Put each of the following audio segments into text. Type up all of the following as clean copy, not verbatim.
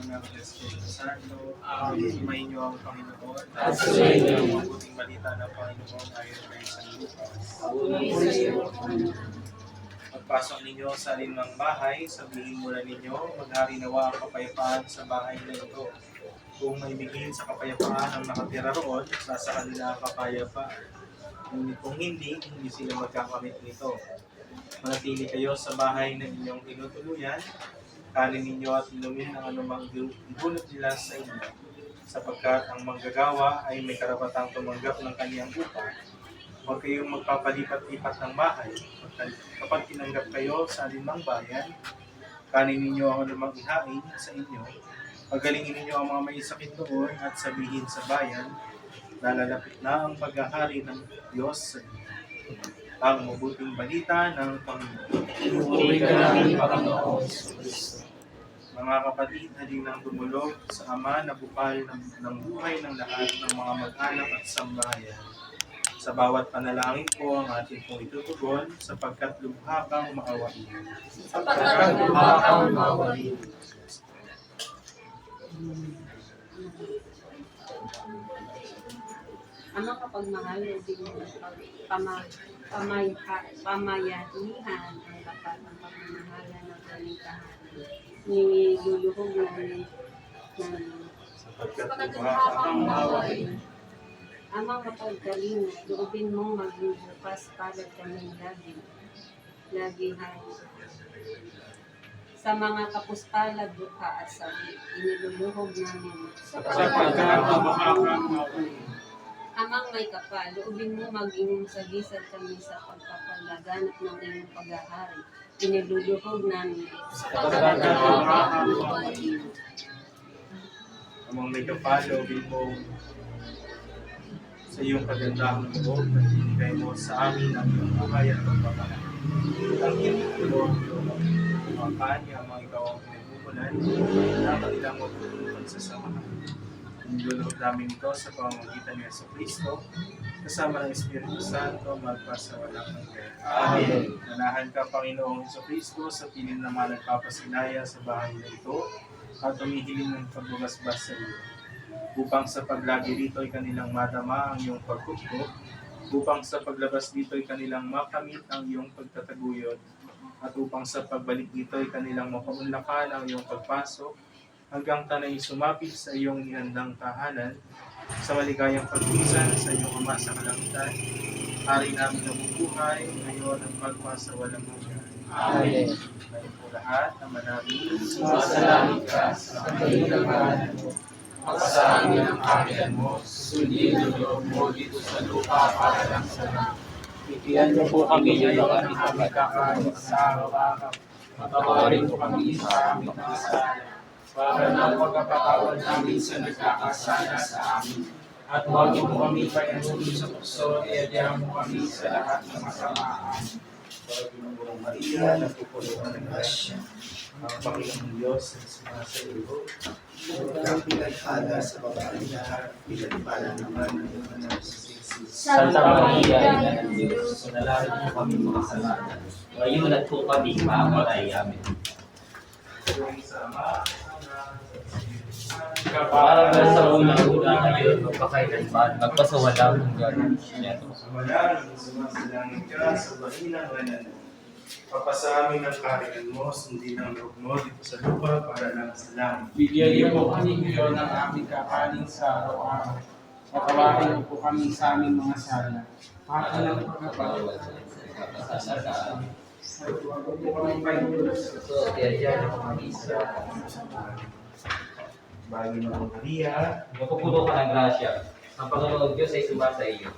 Anak at Espiritu Santo. Sumayin niyo ang Panginoon. At sumayin niyo ang mabuting balita ng Panginoon ayon kay San Lucas. Pagpasok ninyo sa alinmang bahay, sabihin muna ninyo, maghari nawa ang kapayapaan sa bahay na ito. Kung may bigin sa kapayapaan ang nakatira roon, sa kanila ang kapayapaan. Ngunit kung hindi sila magkakamit nito. Manatili kayo sa bahay na inyong tinutuluyan, kanin ninyo at inumin ang anumang ibunot nila sa inyo, sapagkat ang manggagawa ay may karapatang tumanggap ng kaniyang upa. Huwag kayong magpapalipat-lipat ng bahay. Kapag tinanggap kayo sa alinmang bayan, kanin ninyo ang anumang ihain sa inyo, pagalingin ninyo ang mga may sakit doon at sabihin sa bayan, nalalapit na ang paghahari ng Diyos sa inyo. Ang mabuting balita ng Panginoon. Puri ka namin, Panginoon Kristo. Mga kapatid, halinang dumulog sa Ama na bukal ng buhay ng lahat ng mga mag-anak at sambahayan. Sa bawat panalangin ko ang ating pong itutugon sapagkat lubha kang maawain. Sapagkat lubha kang maawain. Ang mga pagmahal o din pamayanihan ang dapat ang pagmamahalan ng aming tahanan. Niluluhog ng Sapagkat lubha kang maawain. Amang mapagkalina, doobin mong maging bukas palad kami lagi hay. Sa mga kapuspalad, duka at sabi, iniluluhog namin. Sapagkat lubha kang maawain. Amang may kapal, doobin mo maging sagisag kami sa pagpapalaganap ng iyong paghahari. Iniluluhog namin. Sapagkat lubha kang maawain. Amang may kapal, doobin mo sa iyong kagandahang loob na binigay mo sa amin ang iyong buhay at pagpapahal. Ang iyong tulong, mga kanya, mga ikaw ang pinagpupunan, na kanilang magpupulungan sa samahan. Nilulog namin ito sa pamamagitan ni Yesu Cristo, kasama ng Espiritu Santo, magpasawalang hanggan. Amen. Manahan ka, Panginoong Yesu Cristo, sa piling na mga nagpapasinaya sa bahay na ito, at tumihiling ng pagbabasbas sa iyo. Upang sa paglagi rito ay kanilang madama ang iyong pagkukbo, upang sa paglabas dito ay kanilang makamit ang iyong pagtataguyod, at upang sa pagbalik dito ay kanilang mapaunlakan ang iyong pagpasok, hanggang tanay sumapit sa iyong ihandang tahanan, sa maligayang pagpisan sa iyong Ama sa kalangitan, hari namin na bubuhay, ngayon at magpasawalang hanggan. Amen. Ngayon po lahat, Ama namin, Sumasalangit ka sa kahilingan mo. Magpasaangin ang kaharian mo, sundin ang loob mo dito sa lupa para lang sa langit. Bigyan niyo po kami ng aming kakain sa araw-araw. Patawarin po kami sa aming kasalanan, para ng pagkapatawad namin sa nagkakasala sa amin. At huwag niyo po kami payanuhin sa tukso, iadyahan mo kami sa lahat ng kasamaan. Panginoong Maria, napupunuan ng grasya, ang Panginoong Diyos ay sumasa iyo. Ang pinagpala sa babae lahat, pinagpala naman ang iyong anak si Jesus. Santa Maria, Ina ng Diyos, panalangin mo kami mga kasalanan. Ngayon at po kami maamatay. Amen. Tuwing sa Ama, Anak, at Espiritu Santo, Para sa unang-una ngayon, magpakailanman, magpasawalang hanggan. Amen. Sumalangin, sumasalangin ka sa bahilang ngalan. Papasamin ang kaharian mo, sundin ang loob mo dito sa lupa para lang sa langit. Bigyan niyo po kami ngayon ng aming kakanin sa araw-araw. Patawarin niyo po kami sa aming mga sala. Para ng pagkapatawad sa nagkakasala. Huwag po kami pahinulos. So, kaya po kami sa Panginoong Maria, napupuno ka ng grasya. Ang Panginoong Diyos ay sumasa iyo.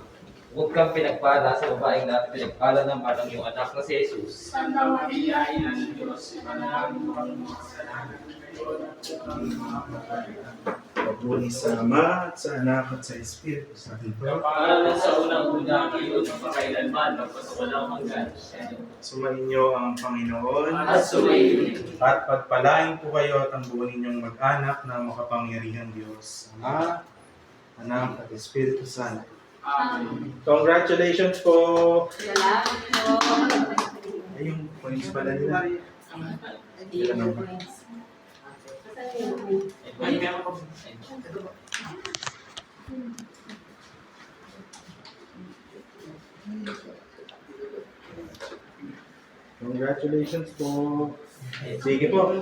Huwag kang pinagpala sa babaeng na pinagpala ng parang iyong anak na si Jesus. Santa Maria, Ina ng Diyos, ipanalangin mo kami mga kasalanan. pagpuni sa Ama, at sa Anak, at sa Espiritu Santo. Para sa unang-una ngayon, magpakailanman, magpasawalang hanggan. Sumainyo ang Panginoon, At sumayin. at pagpalain po kayo at ang buo ninyong mag-anak na makapangyarihang Diyos. Ama, Anak, at Espiritu Santo. Amen. Congratulations po! Salamat po. Ay, yung points pala nila. Hindi yung points. Saan yung points? Congratulations po. Sige po.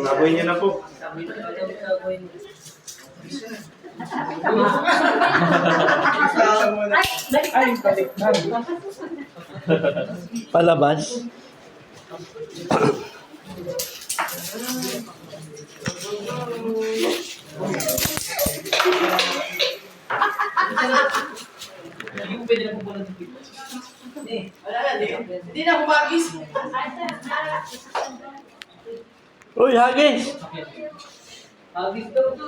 Laboy niyo na po. Palabas. Hindi na kumagis. Uy, hagis! Habis daw to,